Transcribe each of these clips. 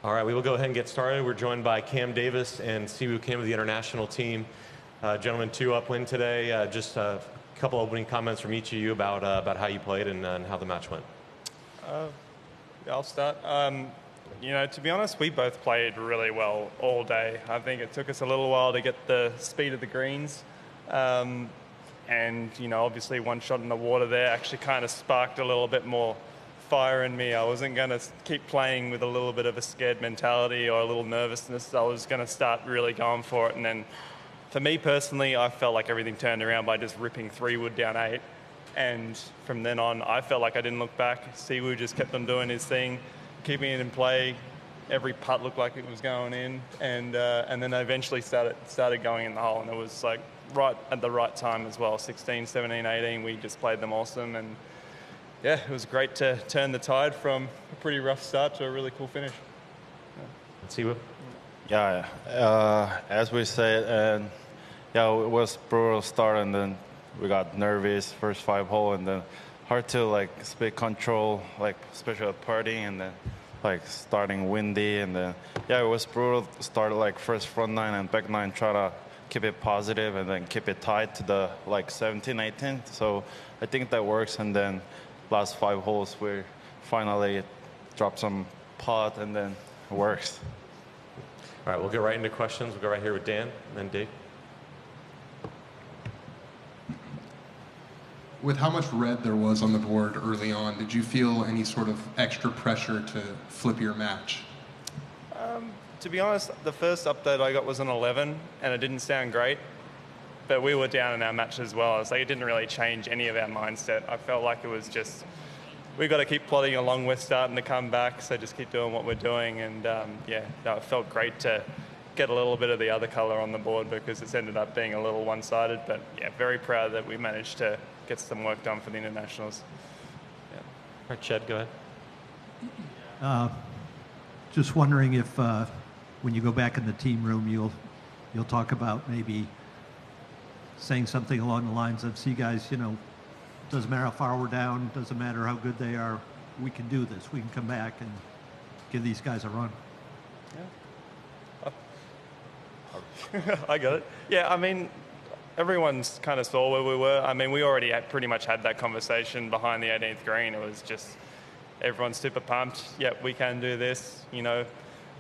All right, we will go ahead and get started. We're joined by Cam Davis and Siwoo Kim of the international team. Gentlemen, 2 upwind today. Just a couple opening comments from each of you about how you played and how the match went. I'll start. To be honest, we both played really well all day. I think it took us a little while to get the speed of the greens. Obviously one shot in the water there actually kind of sparked a little bit more fire in me. I wasn't going to keep playing with a little bit of a scared mentality or a little nervousness. I was going to start really going for it. And then for me personally, I felt like everything turned around by just ripping 3-wood down 8. And from then on, I felt like I didn't look back. Siwoo just kept on doing his thing, keeping it in play. Every putt looked like it was going in. And then I eventually started going in the hole. And it was like right at the right time as well. 16, 17, 18, we just played them awesome. And yeah, it was great to turn the tide from a pretty rough start to a really cool finish. Siwoo? Yeah, as we said, it was brutal start, and then we got nervous first 5 hole, and then hard to speed control, especially at partying, and then starting windy, and then it was brutal. Start first front 9 and back 9, try to keep it positive, and then keep it tight to the 17, 18. So I think that works, and then last 5 holes we finally dropped some putt, and then it works. All right, we'll get right into questions. We'll go right here with Dan, and then Dave. With how much red there was on the board early on, did you feel any sort of extra pressure to flip your match? To be honest, the first update I got was an 11, and it didn't sound great. But we were down in our match as well. It didn't really change any of our mindset. I felt like it was just, we've got to keep plodding along. We're starting to come back, so just keep doing what we're doing. And it felt great to get a little bit of the other color on the board because it's ended up being a little one-sided. But yeah, very proud that we managed to get some work done for the internationals. Yeah. All right, Ched, go ahead. Just wondering if when you go back in the team room, you'll talk about maybe saying something along the lines of, see guys, doesn't matter how far we're down, doesn't matter how good they are, we can do this. We can come back and give these guys a run. Yeah. I got it. Yeah, I mean, everyone's kind of saw where we were. I mean, we already pretty much had that conversation behind the 18th green. It was just everyone's super pumped. Yep, we can do this.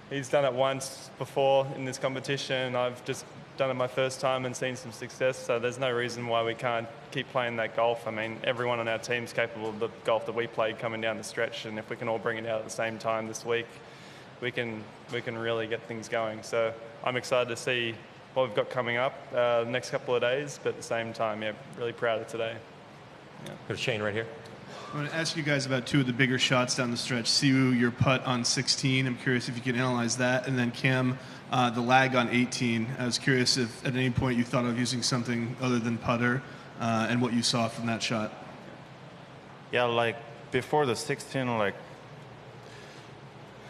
He's done it once before in this competition. I've just done it my first time and seen some success, so there's no reason why we can't keep playing that golf. I mean, everyone on our team's capable of the golf that we played coming down the stretch, and if we can all bring it out at the same time this week, we can really get things going. So I'm excited to see what we've got coming up the next couple of days, but at the same time, really proud of today. Yeah. Go to Shane right here. I want to ask you guys about 2 of the bigger shots down the stretch. Siwoo, your putt on 16. I'm curious if you can analyze that. And then Cam, the lag on 18. I was curious if at any point you thought of using something other than putter and what you saw from that shot. Yeah, before the 16,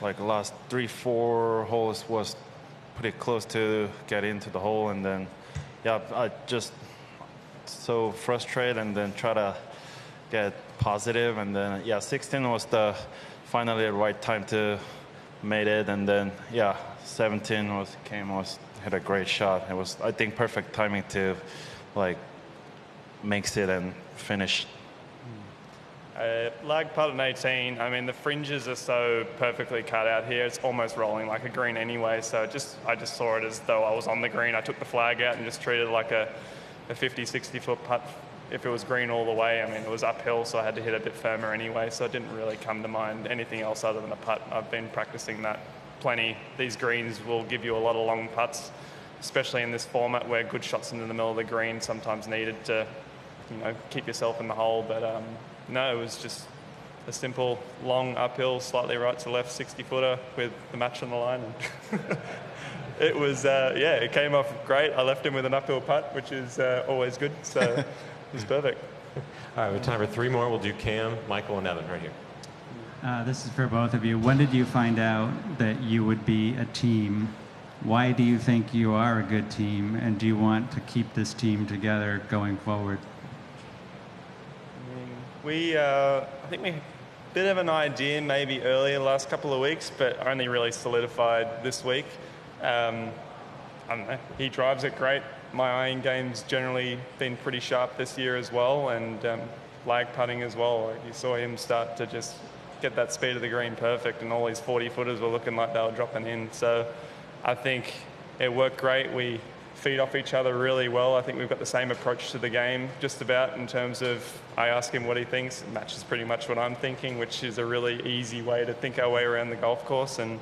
last 3-4 holes was pretty close to get into the hole, and then I just so frustrated, and then try to get positive, and then 16 was finally the right time to made it, and then 17 hit a great shot. It was, I think, perfect timing to makes it and finish. Lag putt on 18, I mean, the fringes are so perfectly cut out here. It's almost rolling like a green anyway, so I just saw it as though I was on the green. I took the flag out and just treated it like a 50, 60-foot putt if it was green all the way. I mean, it was uphill, so I had to hit a bit firmer anyway, so it didn't really come to mind anything else other than a putt. I've been practicing that plenty. These greens will give you a lot of long putts, especially in this format where good shots into the middle of the green sometimes needed to, keep yourself in the hole. But no, it was just a simple, long uphill, slightly right to left 60-footer with the match on the line. It was, it came off great. I left him with an uphill putt, which is always good, so it was perfect. All right, we have time for 3 more. We'll do Cam, Michael, and Evan right here. This is for both of you. When did you find out that you would be a team? Why do you think you are a good team, and do you want to keep this team together going forward? I think we bit of an idea maybe earlier the last couple of weeks, but only really solidified this week. I don't know. He drives it great. My iron game's generally been pretty sharp this year as well, and lag putting as well. Like you saw him start to just get that speed of the green perfect, and all his 40-footers were looking like they were dropping in. So I think it worked great. We feed off each other really well. I think we've got the same approach to the game just about, in terms of I ask him what he thinks. It matches pretty much what I'm thinking, which is a really easy way to think our way around the golf course. And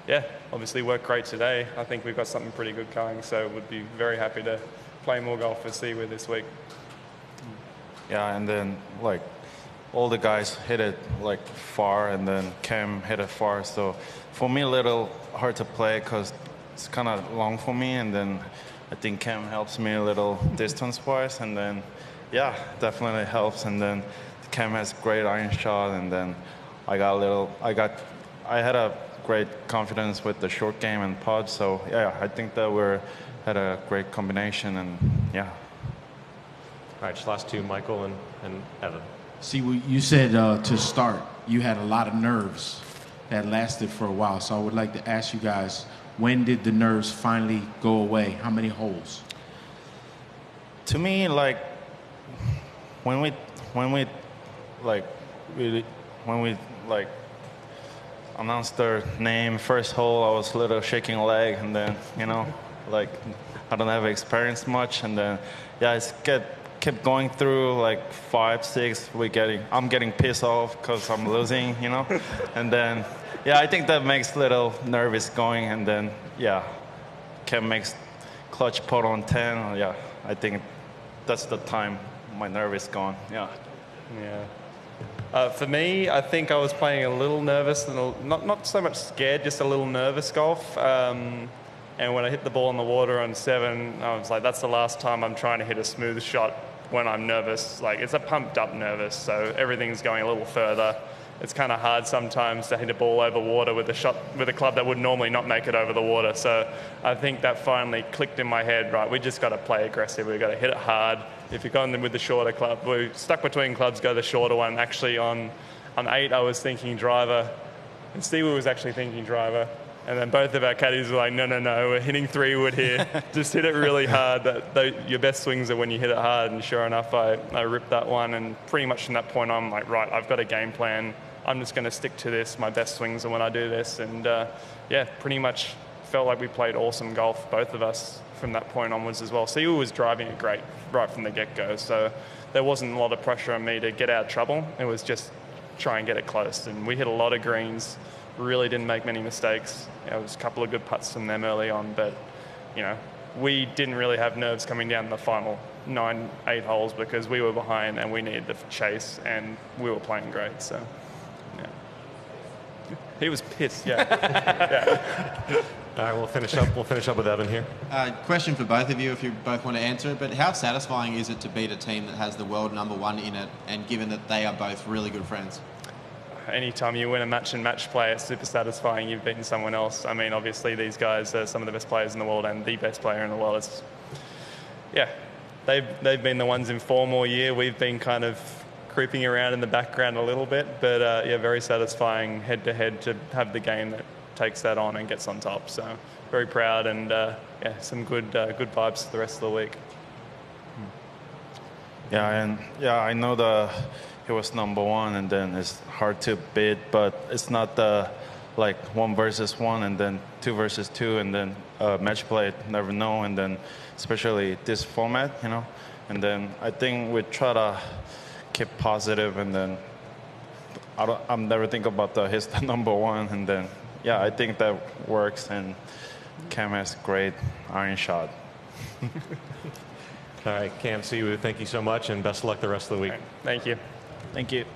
yeah, obviously worked great today. I think we've got something pretty good going, so would be very happy to play more golf with Siwoo this week. Yeah, and then like all the guys hit it like far, and then Cam hit it far. So for me, a little hard to play because it's kind of long for me, and then I think Cam helps me a little distance-wise, and then yeah, definitely helps. And then Cam has great iron shot, and then I had a great confidence with the short game and pod. So yeah, I think that we had a great combination, and yeah. All right, just last two, Michael and Evan. See, you said to start, you had a lot of nerves that lasted for a while. So I would like to ask you guys, when did the nerves finally go away? How many holes? To me, like when we announced their name, first hole, I was a little shaking a leg, and then like I don't have experience much, and then yeah, it's kept going through like 5, 6. I'm getting pissed off because I'm losing, and then yeah, I think that makes a little nervous going, and then yeah, Cam makes clutch putt on 10. Yeah, I think that's the time my nerve is gone. Yeah. For me, I think I was playing a little nervous, and not so much scared, just a little nervous golf. And when I hit the ball in the water on 7, I was like, that's the last time I'm trying to hit a smooth shot when I'm nervous. Like, it's a pumped up nervous, so everything's going a little further. It's kind of hard sometimes to hit a ball over water with a club that would normally not make it over the water. So I think that finally clicked in my head, right, we just got to play aggressive. We've got to hit it hard. If you're going with the shorter club, we're stuck between clubs, go the shorter one. Actually, on 8, I was thinking driver, and Siwoo was actually thinking driver. And then both of our caddies were like, no, we're hitting 3-wood here. Just hit it really hard. Your best swings are when you hit it hard. And sure enough, I ripped that one. And pretty much from that point on, I'm like, right, I've got a game plan. I'm just going to stick to this. My best swings are when I do this. And yeah, pretty much felt like we played awesome golf, both of us, from that point onwards as well. Siwoo was driving it great right from the get-go. So there wasn't a lot of pressure on me to get out of trouble. It was just try and get it close. And we hit a lot of greens. Really didn't make many mistakes. It was a couple of good putts from them early on, but we didn't really have nerves coming down the final 9, 8 holes because we were behind and we needed the chase, and we were playing great. So yeah, he was pissed. Yeah. Yeah. All right, we'll finish up with Evan here. Question for both of you, if you both want to answer it. But how satisfying is it to beat a team that has the world #1 in it, and given that they are both really good friends? Anytime you win a match in match play, it's super satisfying. You've beaten someone else. I mean, obviously these guys are some of the best players in the world, and the best player in the world. They've been the ones in form all year. We've been kind of creeping around in the background a little bit, but very satisfying head to head to have the game that takes that on and gets on top. So very proud, and some good vibes for the rest of the week. I know he was #1, and then it's hard to beat, but it's not the 1 versus 1 and then 2 versus 2 and then match play, never know, and then especially this format, and then I think we try to keep positive, and then I'm never think about his #1, and then I think that works, and Cam has great iron shot. All right, Cam, Siwoo, thank you so much, and best of luck the rest of the week. Right, thank you. Thank you.